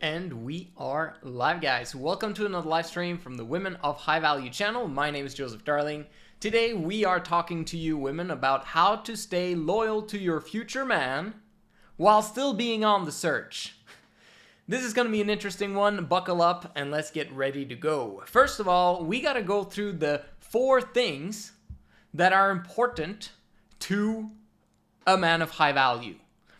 And we are live, guys. Welcome to another live stream from the Women of High Value channel. My name is Joseph Darling. Today we are talking to you women about how to stay loyal to your future man while still being on the search. This is going to be an interesting one. Buckle up and let's get ready to go. First of all, we got to go through the 4 things that are important to a man of high value.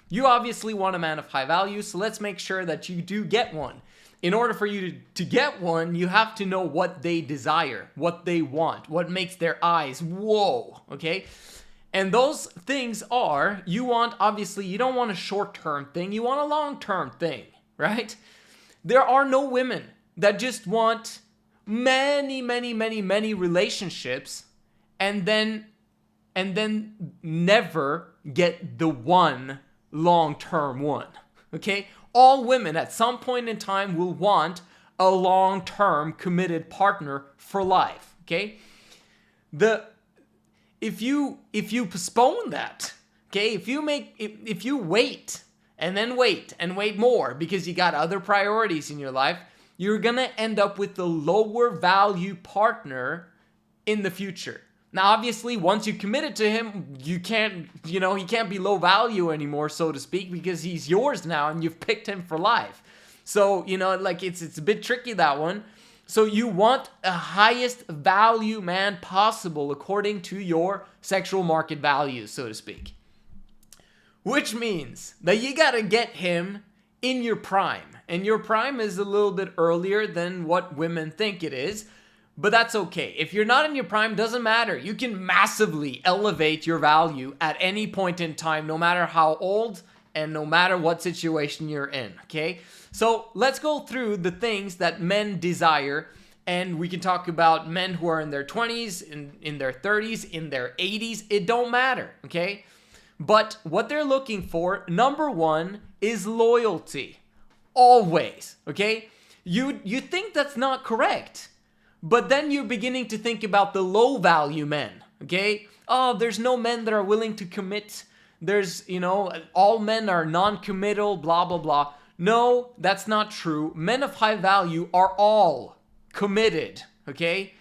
You obviously want a man of high value, so let's make sure that you do get one. In order for you to get one, you have to know what they desire, what they want, what makes their eyes whoa, okay? And those things are, obviously, you don't want a short-term thing, you want a long-term thing, right? There are no women that just want many relationships and then never get the one long-term one, okay? All women at some point in time will want a long-term committed partner for life, okay? If you postpone that, okay, if you wait and then wait and wait more because you got other priorities in your life, you're gonna end up with the lower value partner in the future. Now, obviously, once you committed to him, he can't be low value anymore, so to speak, because he's yours now and you've picked him for life. So, it's a bit tricky, that one. So you want a highest value man possible according to your sexual market value, so to speak. Which means that you gotta get him in your prime. And your prime is a little bit earlier than what women think it is. But that's okay. If you're not in your prime, doesn't matter. You can massively elevate your value at any point in time, no matter how old and no matter what situation you're in, okay? So let's go through the things that men desire, and we can talk about men who are in their 20s, in their 30s, in their 80s. It don't matter, okay? But what they're looking for, number one, is loyalty. Always, okay? You think that's not correct. But then you're beginning to think about the low value men, okay? Oh, there's no men that are willing to commit. There's, all men are non-committal, blah, blah, blah. No, that's not true. Men of high value are all committed, okay?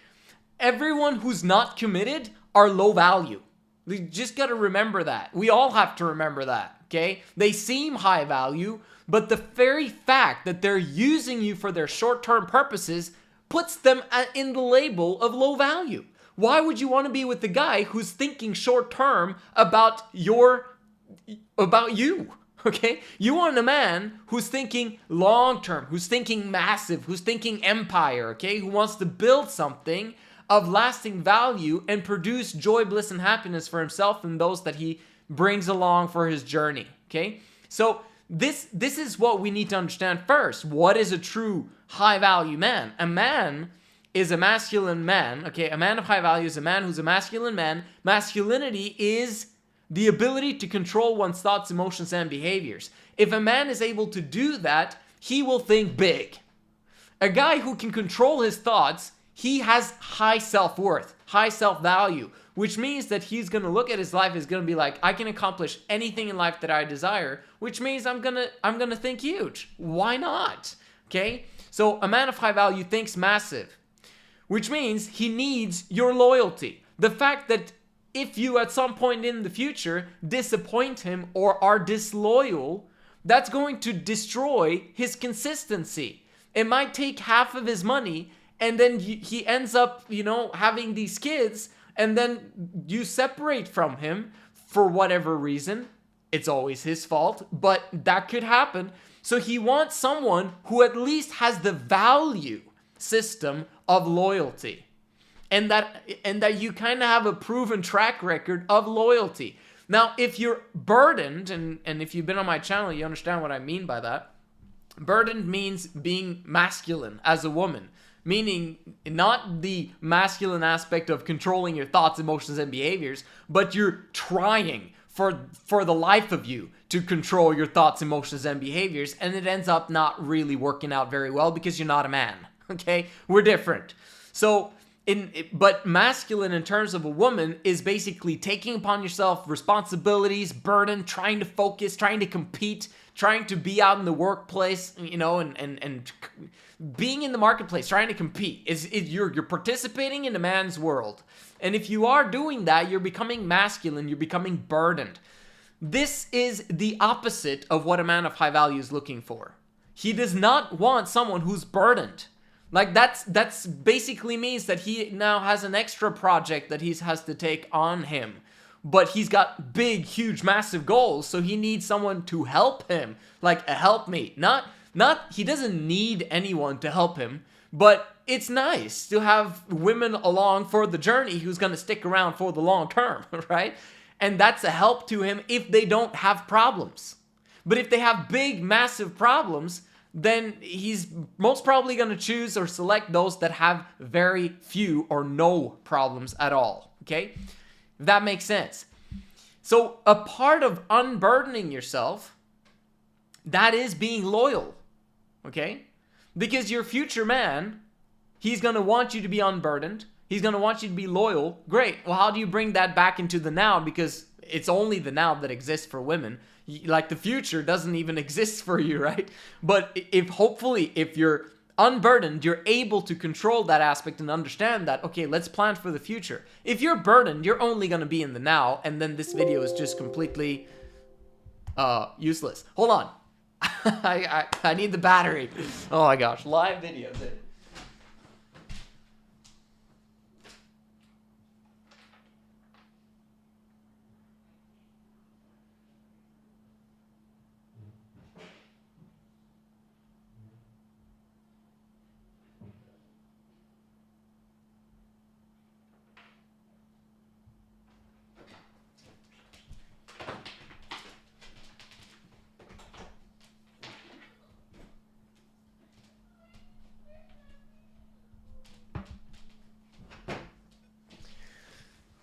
Everyone who's not committed are low value. You just got to remember that. We all have to remember that, okay? They seem high value, but the very fact that they're using you for their short-term purposes puts them in the label of low value. Why would you want to be with the guy who's thinking short term about you? Okay? You want a man who's thinking long term, who's thinking massive, who's thinking empire, okay? Who wants to build something of lasting value and produce joy, bliss, and happiness for himself and those that he brings along for his journey, okay? So this is what we need to understand first. What is a true high value man? A man is a masculine man, okay? A man of high value is a man who's a masculine man. Masculinity is the ability to control one's thoughts, emotions, and behaviors. If a man is able to do that, he will think big. A guy who can control his thoughts, he has high self-worth, high self-value, which means that he's going to look at his life, is going to be like, I can accomplish anything in life that I desire, which means I'm going to think huge. Why not? Okay? So a man of high value thinks massive, which means he needs your loyalty. The fact that if you at some point in the future disappoint him or are disloyal, that's going to destroy his consistency. It might take half of his money and then he ends up, having these kids, and then you separate from him for whatever reason. It's always his fault, but that could happen. So he wants someone who at least has the value system of loyalty. And that you kind of have a proven track record of loyalty. Now, if you're burdened, and if you've been on my channel, you understand what I mean by that. Burdened means being masculine as a woman. Meaning not the masculine aspect of controlling your thoughts, emotions, and behaviors, but you're trying for the life of you to control your thoughts, emotions, and behaviors, and it ends up not really working out very well because you're not a man, okay? We're different. So, but masculine in terms of a woman is basically taking upon yourself responsibilities, burden, trying to focus, trying to compete, trying to be out in the workplace, you know, and being in the marketplace, trying to compete. You're participating in a man's world. And if you are doing that, you're becoming masculine, you're becoming burdened. This is the opposite of what a man of high value is looking for. He does not want someone who's burdened. Like that's basically means that he now has an extra project that he has to take on him. But he's got big, huge, massive goals, so he needs someone to help him, like a helpmate. Not he doesn't need anyone to help him, but it's nice to have women along for the journey who's going to stick around for the long term, right? And that's a help to him if they don't have problems. But if they have big, massive problems, then he's most probably going to choose or select those that have very few or no problems at all, okay? If that makes sense. So a part of unburdening yourself, that is being loyal, okay? Because your future man, he's going to want you to be unburdened. He's going to want you to be loyal. Great. Well, how do you bring that back into the now? Because it's only the now that exists for women. Like the future doesn't even exist for you, right? But if you're unburdened, you're able to control that aspect and understand that, okay, let's plan for the future. If you're burdened, you're only going to be in the now, and then this video is just completely useless. Hold on. I need the battery. Oh my gosh, live video.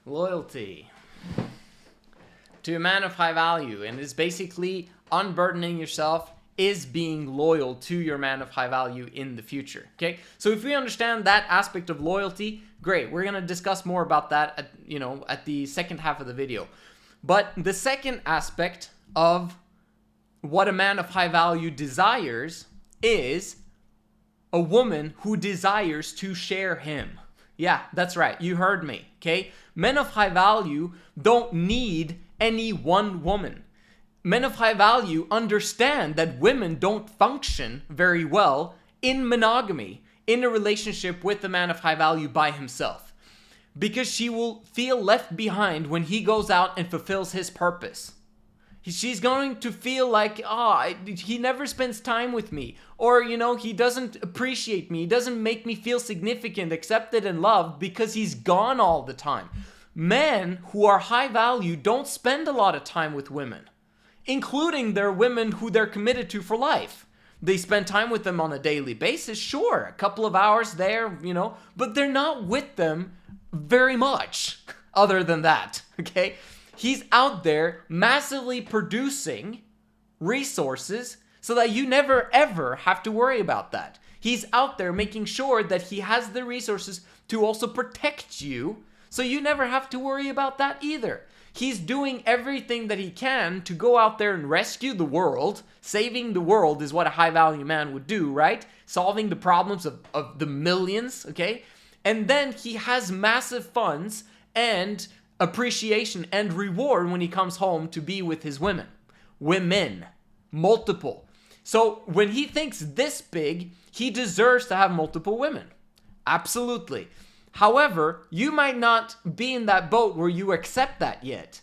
Loyalty to a man of high value, and is basically unburdening yourself, is being loyal to your man of high value in the future. Okay, so if we understand that aspect of loyalty, great. We're going to discuss more about that at the second half of the video. But the second aspect of what a man of high value desires is a woman who desires to share him. Yeah, that's right. You heard me. Okay, men of high value don't need any one woman. Men of high value understand that women don't function very well in monogamy, in a relationship with the man of high value by himself, because she will feel left behind when he goes out and fulfills his purpose. She's going to feel like, he never spends time with me, or, he doesn't appreciate me, he doesn't make me feel significant, accepted, and loved because he's gone all the time. Men who are high value don't spend a lot of time with women, including their women who they're committed to for life. They spend time with them on a daily basis, sure, a couple of hours there, but they're not with them very much other than that, okay? He's out there massively producing resources so that you never ever have to worry about that. He's out there making sure that he has the resources to also protect you, so you never have to worry about that either. He's doing everything that he can to go out there and rescue the world. Saving the world is what a high value man would do, right? Solving the problems of the millions, okay? And then he has massive funds and appreciation and reward when he comes home to be with his women. Women. Multiple. So when he thinks this big, he deserves to have multiple women. Absolutely. However, you might not be in that boat where you accept that yet.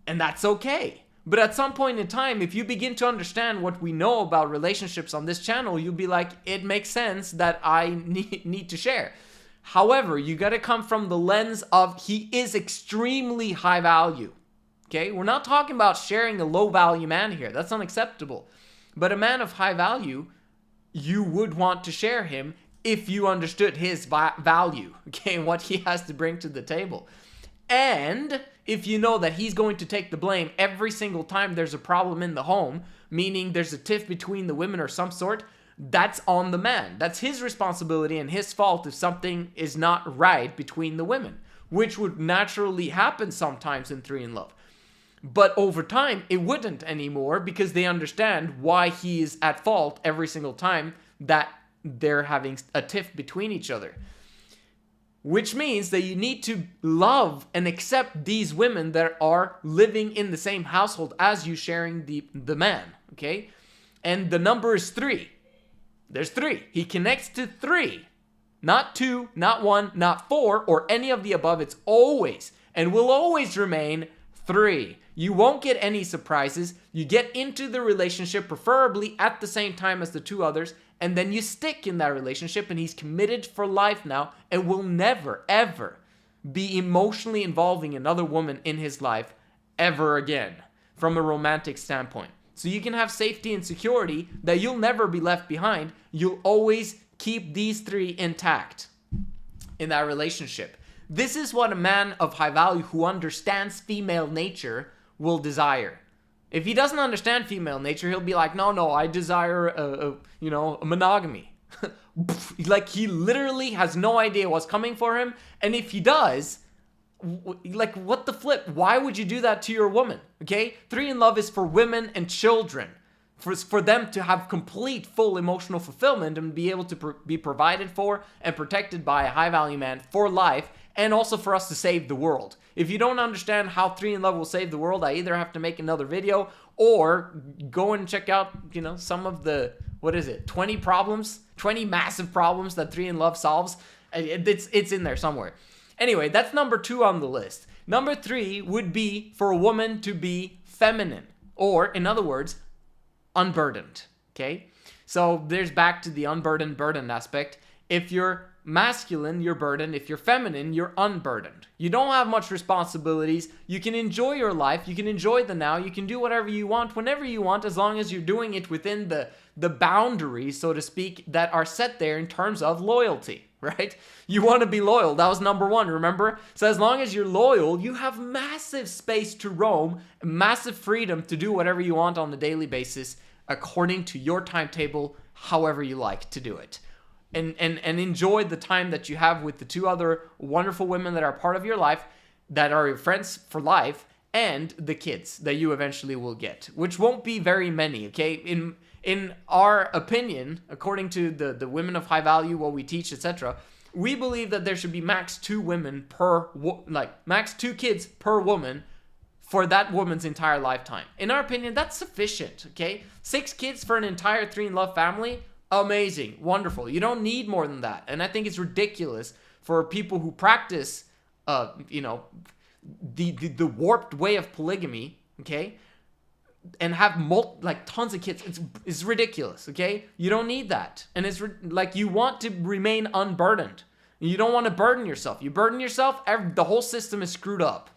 And that's okay. But at some point in time, if you begin to understand what we know about relationships on this channel, you'll be like, it makes sense that I need to share. However, you got to come from the lens of he is extremely high value. Okay? We're not talking about sharing a low value man here. That's unacceptable. But a man of high value, you would want to share him if you understood his value, okay, and what he has to bring to the table. And if you know that he's going to take the blame every single time there's a problem in the home, meaning there's a tiff between the women or some sort, that's on the man. That's his responsibility and his fault if something is not right between the women, which would naturally happen sometimes in 3 in Love. But over time, it wouldn't anymore because they understand why he is at fault every single time that they're having a tiff between each other. Which means that you need to love and accept these women that are living in the same household as you, sharing the man, okay? And the number is 3. There's 3. He connects to 3. Not 2, not 1, not 4, or any of the above. It's always and will always remain 3. You won't get any surprises. You get into the relationship, preferably at the same time as the 2 others, and then you stick in that relationship, and he's committed for life now and will never, ever be emotionally involving another woman in his life ever again from a romantic standpoint. So you can have safety and security that you'll never be left behind. You'll always keep these 3 intact in that relationship. This is what a man of high value who understands female nature will desire. If he doesn't understand female nature, he'll be like, no, I desire a monogamy. Like, he literally has no idea what's coming for him. And if he does, like, what the flip? Why would you do that to your woman? Okay? 3 in love is for women and children. For them to have complete, full emotional fulfillment and be able to be provided for and protected by a high value man for life, and also for us to save the world. If you don't understand how 3 in love will save the world, I either have to make another video or go and check out, some of the, 20 massive problems that 3 in love solves. It's in there somewhere. Anyway, that's number 2 on the list. Number 3 would be for a woman to be feminine, or in other words, unburdened. Okay? So there's back to the unburdened burden aspect. If you're masculine, you're burdened. If you're feminine, you're unburdened. You don't have much responsibilities. You can enjoy your life. You can enjoy the now. You can do whatever you want, whenever you want, as long as you're doing it within the boundaries, so to speak, that are set there in terms of loyalty, right? You want to be loyal. That was number 1, remember? So as long as you're loyal, you have massive space to roam, massive freedom to do whatever you want on a daily basis, according to your timetable, however you like to do it. And enjoy the time that you have with the 2 other wonderful women that are part of your life, that are your friends for life, and the kids that you eventually will get, which won't be very many, okay? In our opinion, according to the women of high value, what we teach, etc., we believe that there should be max 2 women max 2 kids per woman for that woman's entire lifetime. In our opinion, that's sufficient, okay? 6 kids for an entire 3 in love family, amazing, wonderful. You don't need more than that. And I think it's ridiculous for people who practice, the warped way of polygamy, okay, and have tons of kids. It's ridiculous, okay? You don't need that. And it's you want to remain unburdened. You don't want to burden yourself. You burden yourself, the whole system is screwed up.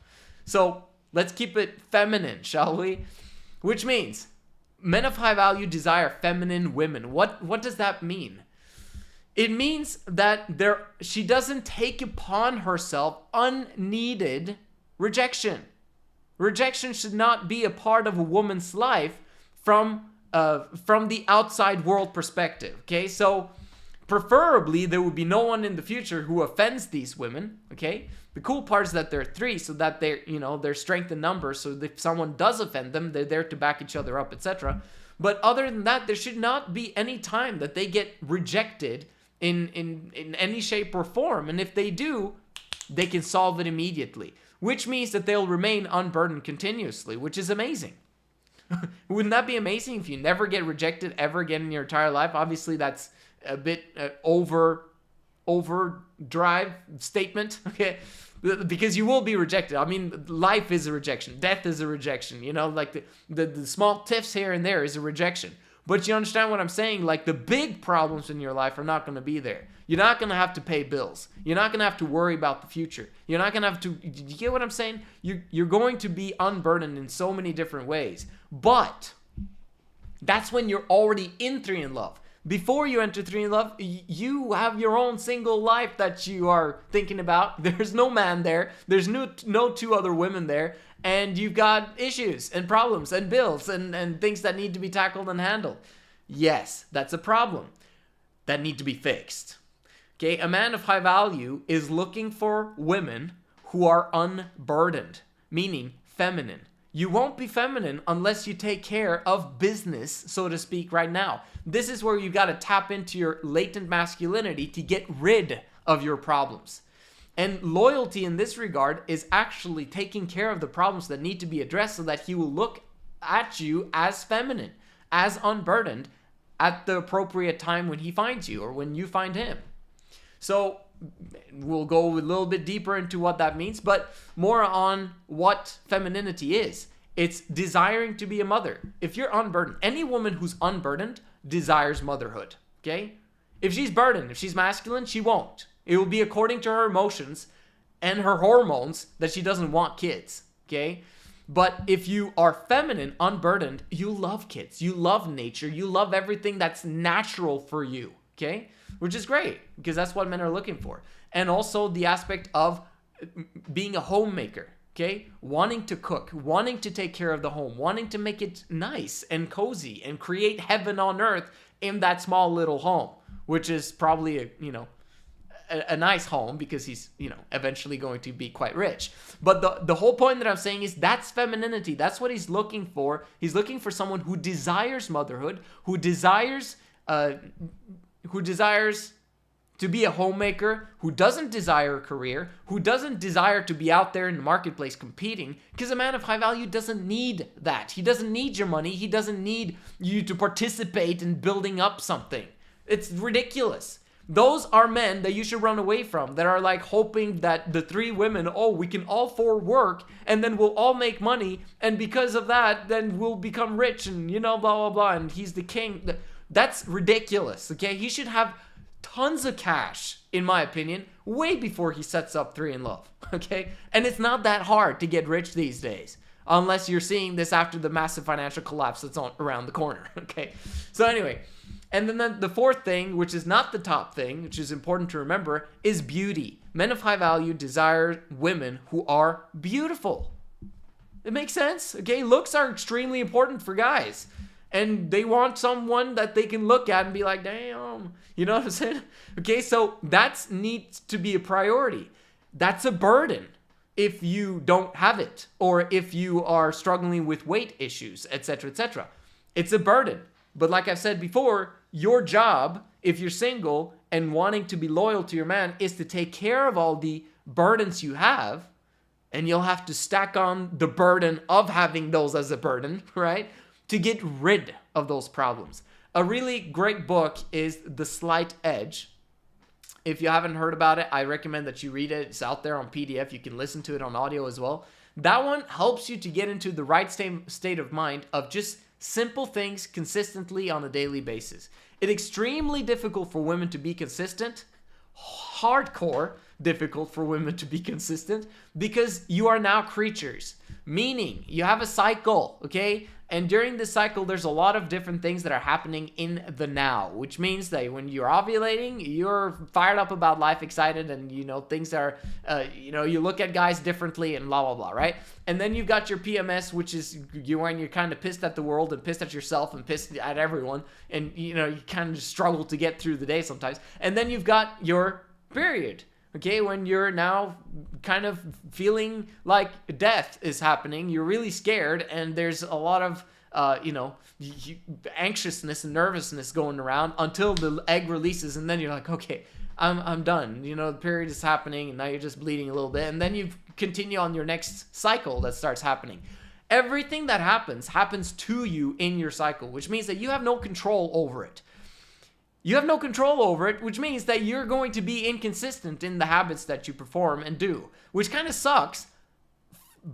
So let's keep it feminine, shall we? Which means men of high value desire feminine women. What does that mean? It means that she doesn't take upon herself unneeded rejection. Rejection should not be a part of a woman's life from the outside world perspective. Okay, so preferably there would be no one in the future who offends these women. Okay, the cool part is that there are 3, so that they're strength in numbers. So if someone does offend them, they're there to back each other up, etc. But other than that, there should not be any time that they get rejected in any shape or form. And if they do, they can solve it immediately, which means that they'll remain unburdened continuously, which is amazing. Wouldn't that be amazing if you never get rejected ever again in your entire life? Obviously, that's a bit overdrive statement, okay? Because you will be rejected. I mean, life is a rejection. Death is a rejection. The small tiffs here and there is a rejection. But you understand what I'm saying? The big problems in your life are not going to be there. You're not going to have to pay bills. You're not going to have to worry about the future. You're not going to have to... You get what I'm saying? You're going to be unburdened in so many different ways. But that's when you're already in 3 in love. Before you enter 3 in love, you have your own single life that you are thinking about. There's no man there. There's no 2 other women there. And you've got issues and problems and bills and things that need to be tackled and handled. Yes, that's a problem that need to be fixed. Okay, a man of high value is looking for women who are unburdened, meaning feminine. You won't be feminine unless you take care of business, so to speak, right now. This is where you got to tap into your latent masculinity to get rid of your problems. And loyalty in this regard is actually taking care of the problems that need to be addressed so that he will look at you as feminine, as unburdened at the appropriate time when he finds you or when you find him. So we'll go a little bit deeper into what that means, but more on what femininity is. It's desiring to be a mother. If you're unburdened, any woman who's unburdened desires motherhood, okay? If she's burdened, if she's masculine, she won't. It will be according to her emotions and her hormones that she doesn't want kids, okay? But if you are feminine, unburdened, you love kids, you love nature, you love everything that's natural for you, okay? Which is great, because that's what men are looking for. And also the aspect of being a homemaker, okay? Wanting to cook, wanting to take care of the home, wanting to make it nice and cozy and create heaven on earth in that small little home, which is probably a nice home because he's, eventually going to be quite rich. But the whole point that I'm saying is that's femininity. That's what he's looking for. He's looking for someone who desires motherhood, who desires to be a homemaker, who doesn't desire a career, who doesn't desire to be out there in the marketplace competing, because a man of high value doesn't need that. He doesn't need your money. He doesn't need you to participate in building up something. It's ridiculous. Those are men that you should run away from, that are like hoping that the three women, we can all four work and then we'll all make money. And because of that, then we'll become rich and, blah, blah, blah. And he's the king. That's ridiculous, okay? He should have tons of cash, in my opinion, way before he sets up 3 in Love, okay? And it's not that hard to get rich these days, unless you're seeing this after the massive financial collapse that's around the corner, okay? So anyway, and then the fourth thing, which is not the top thing, which is important to remember, is beauty. Men of high value desire women who are beautiful. It makes sense, okay? Looks are extremely important for guys. And they want someone that they can look at and be like, damn, you know what I'm saying? Okay, so that needs to be a priority. That's a burden if you don't have it, or if you are struggling with weight issues, etc., etc. It's a burden. But like I've said before, your job, if you're single and wanting to be loyal to your man, is to take care of all the burdens you have, and you'll have to stack on the burden of having those as a burden, right? To get rid of those problems. A really great book is The Slight Edge. If you haven't heard about it, I recommend that you read it. It's out there on PDF. You can listen to it on audio as well. That one helps you to get into the right state of mind of just simple things consistently on a daily basis. It's extremely difficult for women to be consistent, hardcore difficult for women to be consistent, because you are now creatures, meaning you have a cycle, okay? And during this cycle, there's a lot of different things that are happening in the now, which means that when you're ovulating, you're fired up about life, excited, and, things are, you look at guys differently and blah, blah, blah, right? And then you've got your PMS, which is when you're kind of pissed at the world and pissed at yourself and pissed at everyone. And, you kind of just struggle to get through the day sometimes. And then you've got your period. Okay, when you're now kind of feeling like death is happening, you're really scared, and there's a lot of, anxiousness and nervousness going around until the egg releases, and then you're like, okay, I'm done. The period is happening, and now you're just bleeding a little bit, and then you continue on your next cycle that starts happening. Everything that happens to you in your cycle, which means that you have no control over it. You have no control over it, which means that you're going to be inconsistent in the habits that you perform and do, which kind of sucks,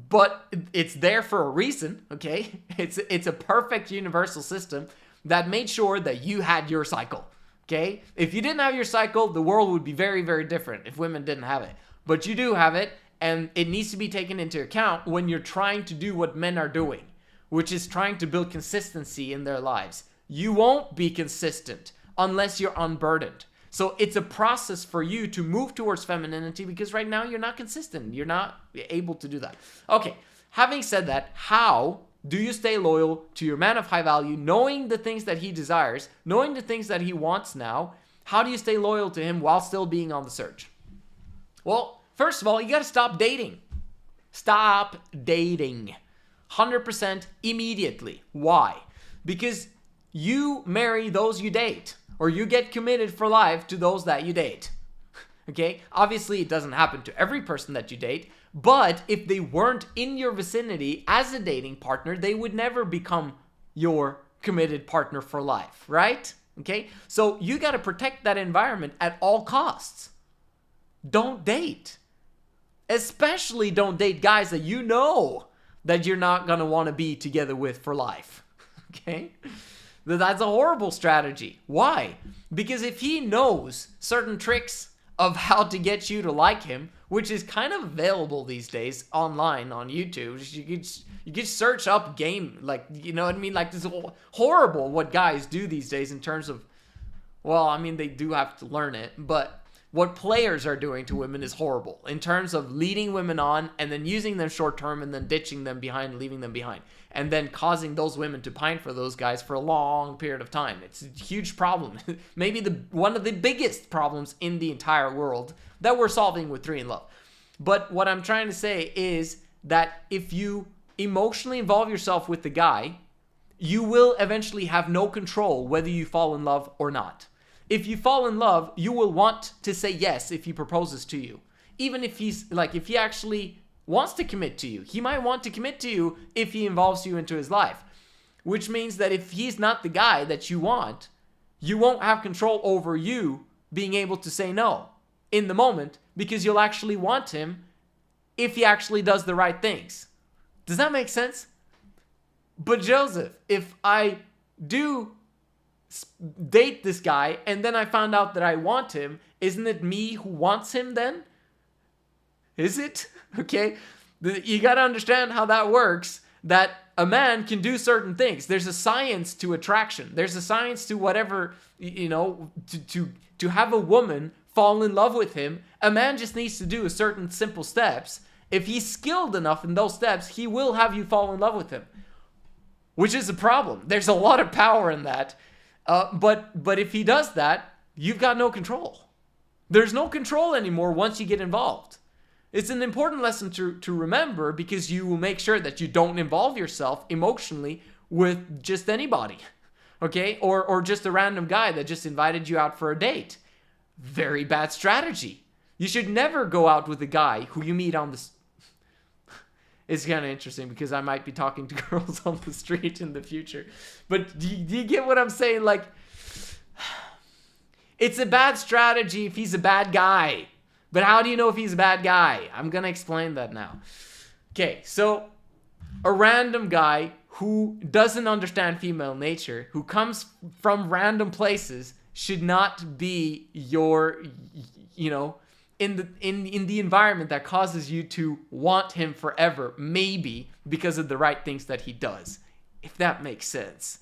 but it's there for a reason, okay? It's a perfect universal system that made sure that you had your cycle, okay? If you didn't have your cycle, the world would be very, very different if women didn't have it. But you do have it, and it needs to be taken into account when you're trying to do what men are doing, which is trying to build consistency in their lives. You won't be consistent unless you're unburdened. So it's a process for you to move towards femininity, because right now you're not consistent. You're not able to do that. Okay, having said that, how do you stay loyal to your man of high value, knowing the things that he desires, knowing the things that he wants now? How do you stay loyal to him while still being on the search? Well, first of all, you got to stop dating. Stop dating. 100% immediately. Why? Because you marry those you date, or you get committed for life to those that you date. Okay? Obviously, it doesn't happen to every person that you date, but if they weren't in your vicinity as a dating partner, they would never become your committed partner for life, right? Okay? So you got to protect that environment at all costs. Don't date. Especially don't date guys that you know that you're not going to want to be together with for life. Okay? That's a horrible strategy. Why? Because if he knows certain tricks of how to get you to like him, which is kind of available these days online on YouTube. You could search up game, like, you know what I mean? Like, this is horrible what guys do these days in terms of, well, I mean, they do have to learn it, but what players are doing to women is horrible in terms of leading women on and then using them short term and then ditching them behind, leaving them behind, and then causing those women to pine for those guys for a long period of time. It's a huge problem. Maybe one of the biggest problems in the entire world that we're solving with 3 in Love. But what I'm trying to say is that if you emotionally involve yourself with the guy, you will eventually have no control whether you fall in love or not. If you fall in love, you will want to say yes if he proposes to you. Even if if he actually wants to commit to you. He might want to commit to you if he involves you into his life. Which means that if he's not the guy that you want, you won't have control over you being able to say no in the moment, because you'll actually want him if he actually does the right things. Does that make sense? But Joseph, if I do date this guy and then I found out that I want him, isn't it me who wants him then? Is it? Okay? You got to understand how that works, that a man can do certain things. There's a science to attraction. There's a science to whatever, to have a woman fall in love with him. A man just needs to do certain simple steps. If he's skilled enough in those steps, he will have you fall in love with him, which is a problem. There's a lot of power in that. But if he does that, you've got no control. There's no control anymore once you get involved. It's an important lesson to remember, because you will make sure that you don't involve yourself emotionally with just anybody, okay? Or just a random guy that just invited you out for a date. Very bad strategy. You should never go out with a guy who you meet on the... It's kind of interesting because I might be talking to girls on the street in the future. But do you get what I'm saying? Like, it's a bad strategy if he's a bad guy. But how do you know if he's a bad guy? I'm going to explain that now. Okay, so a random guy who doesn't understand female nature, who comes from random places, should not be your, in the environment that causes you to want him forever, maybe because of the right things that he does, if that makes sense.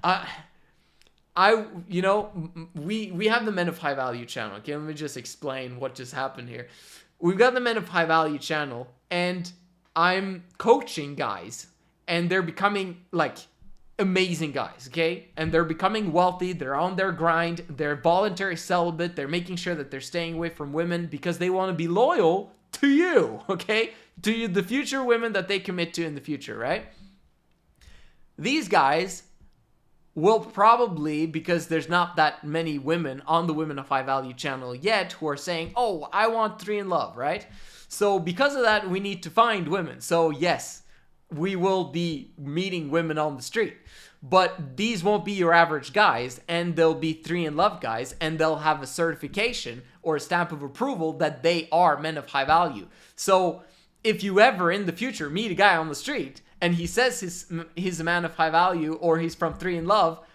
We have the Men of High Value channel. Okay, let me just explain what just happened here. We've got the Men of High Value channel, and I'm coaching guys, and they're becoming like amazing guys, okay? And they're becoming wealthy, they're on their grind, they're voluntary celibate, they're making sure that they're staying away from women because they want to be loyal to you, okay? To you, the future women that they commit to in the future, right? These guys will probably, because there's not that many women on the Women of High Value channel yet who are saying, oh, I want 3 in Love, right? So because of that, we need to find women. So yes, we will be meeting women on the street, but these won't be your average guys, and they'll be 3 in Love guys, and they'll have a certification or a stamp of approval that they are men of high value. So if you ever in the future meet a guy on the street and he says he's a man of high value or he's from 3 in Love,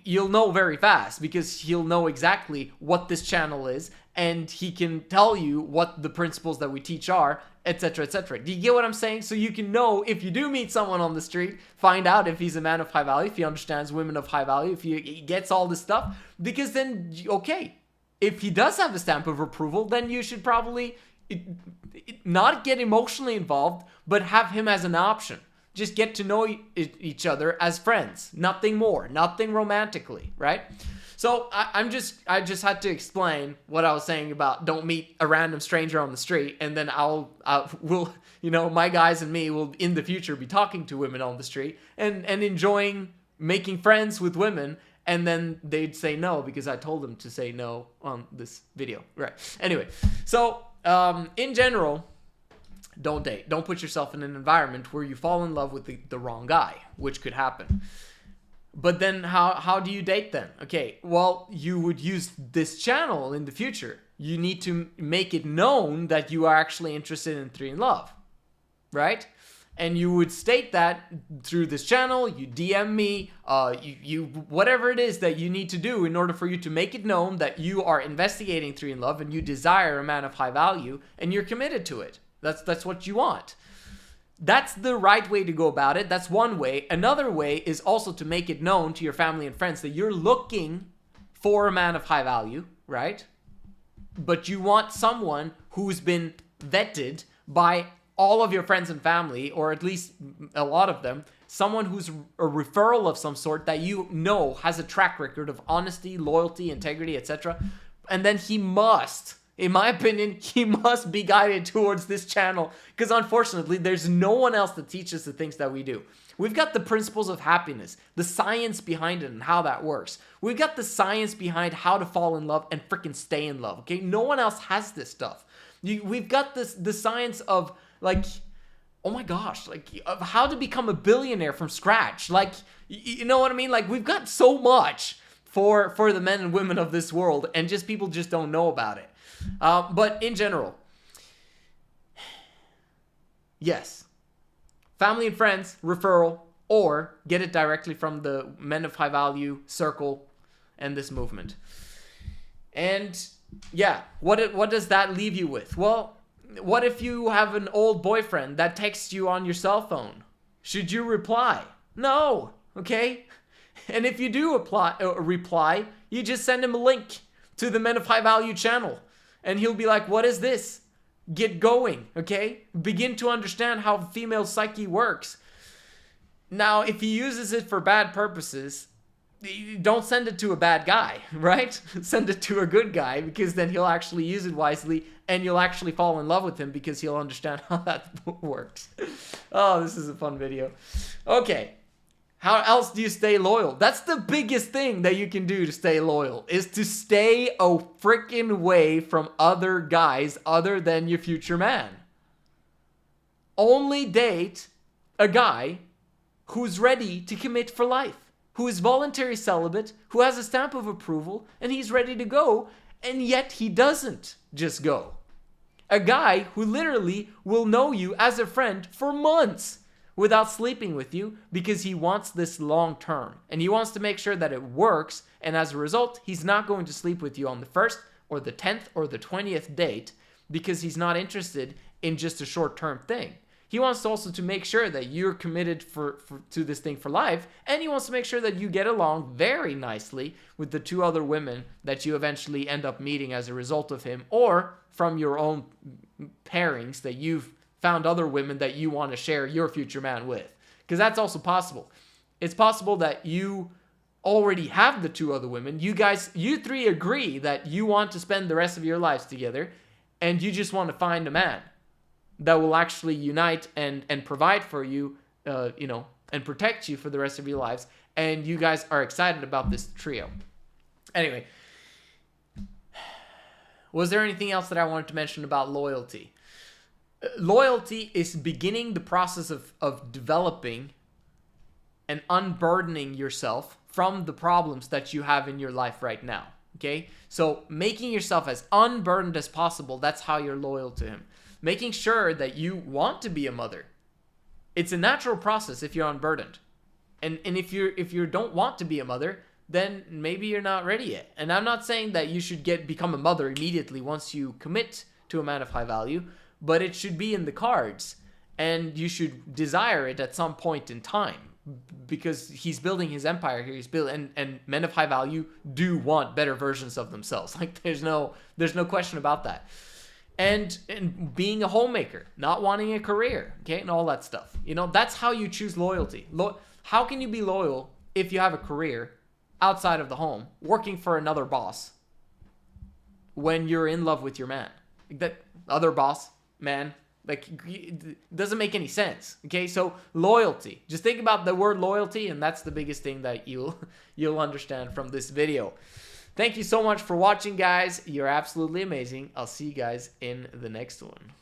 you'll know very fast, because he'll know exactly what this channel is, and he can tell you what the principles that we teach are, etc., etc. Do you get what I'm saying? So you can know, if you do meet someone on the street, find out if he's a man of high value, if he understands women of high value, if he gets all this stuff, because then, okay, if he does have a stamp of approval, then you should probably not get emotionally involved, but have him as an option. Just get to know each other as friends. Nothing more. Nothing romantically, right? So I just had to explain what I was saying about don't meet a random stranger on the street, and then we'll, my guys and me will in the future be talking to women on the street and enjoying making friends with women, and then they'd say no because I told them to say no on this video, right? Anyway, so in general, don't date. Don't put yourself in an environment where you fall in love with the wrong guy, which could happen. But then how do you date then? Okay, well, you would use this channel in the future. You need to make it known that you are actually interested in 3 in Love, right? And you would state that through this channel. You DM me, you whatever it is that you need to do in order for you to make it known that you are investigating 3 in Love and you desire a man of high value and you're committed to it. That's what you want. That's the right way to go about it. That's one way. Another way is also to make it known to your family and friends that you're looking for a man of high value, right? But you want someone who's been vetted by all of your friends and family, or at least a lot of them, someone who's a referral of some sort that you know has a track record of honesty, loyalty, integrity, etc. And then he must, in my opinion, he must be guided towards this channel, because unfortunately, there's no one else that teaches the things that we do. We've got the principles of happiness, the science behind it and how that works. We've got the science behind how to fall in love and freaking stay in love, okay? No one else has this stuff. We've got the science of, like, oh my gosh, like, of how to become a billionaire from scratch. Like, you know what I mean? Like, we've got so much for the men and women of this world, and just people just don't know about it. But in general, yes, family and friends, referral, or get it directly from the men of high value circle and this movement. And yeah, what does that leave you with? Well, what if you have an old boyfriend that texts you on your cell phone? Should you reply? No, okay? And if you do reply, you just send him a link to the Men of High Value channel. And he'll be like, what is this? Get going, okay? Begin to understand how female psyche works. Now, if he uses it for bad purposes, don't send it to a bad guy, right? Send it to a good guy, because then he'll actually use it wisely and you'll actually fall in love with him because he'll understand how that works. Oh, this is a fun video. Okay. How else do you stay loyal? That's the biggest thing that you can do to stay loyal, is to stay a freaking way from other guys other than your future man. Only date a guy who's ready to commit for life, who is voluntary celibate, who has a stamp of approval, and he's ready to go, and yet he doesn't just go. A guy who literally will know you as a friend for months without sleeping with you, because he wants this long term and he wants to make sure that it works, and as a result he's not going to sleep with you on the 1st or the 10th or the 20th date because he's not interested in just a short-term thing. He wants also to make sure that you're committed to this thing for life, and he wants to make sure that you get along very nicely with the 2 other women that you eventually end up meeting as a result of him, or from your own pairings that you've found other women that you want to share your future man with. Because that's also possible. It's possible that you already have the 2 other women. You 3 agree that you want to spend the rest of your lives together, and you just want to find a man that will actually unite and provide for you, and protect you for the rest of your lives. And you guys are excited about this trio. Anyway, was there anything else that I wanted to mention about loyalty? Loyalty is beginning the process of developing and unburdening yourself from the problems that you have in your life right now, okay? So making yourself as unburdened as possible, that's how you're loyal to him. Making sure that you want to be a mother. It's a natural process if you're unburdened. And if you don't want to be a mother, then maybe you're not ready yet. And I'm not saying that you should become a mother immediately once you commit to a man of high value, but it should be in the cards, and you should desire it at some point in time, because he's building his empire here. He's building, and men of high value do want better versions of themselves. Like, there's no question about that. and being a homemaker, not wanting a career, okay, and all that stuff. You know, that's how you choose loyalty. How can you be loyal if you have a career outside of the home, working for another boss, when you're in love with your man? That other boss, man, like, it doesn't make any sense. Okay, so loyalty. Just think about the word loyalty, and that's the biggest thing that you'll understand from this video. Thank you so much for watching, guys. You're absolutely amazing. I'll see you guys in the next one.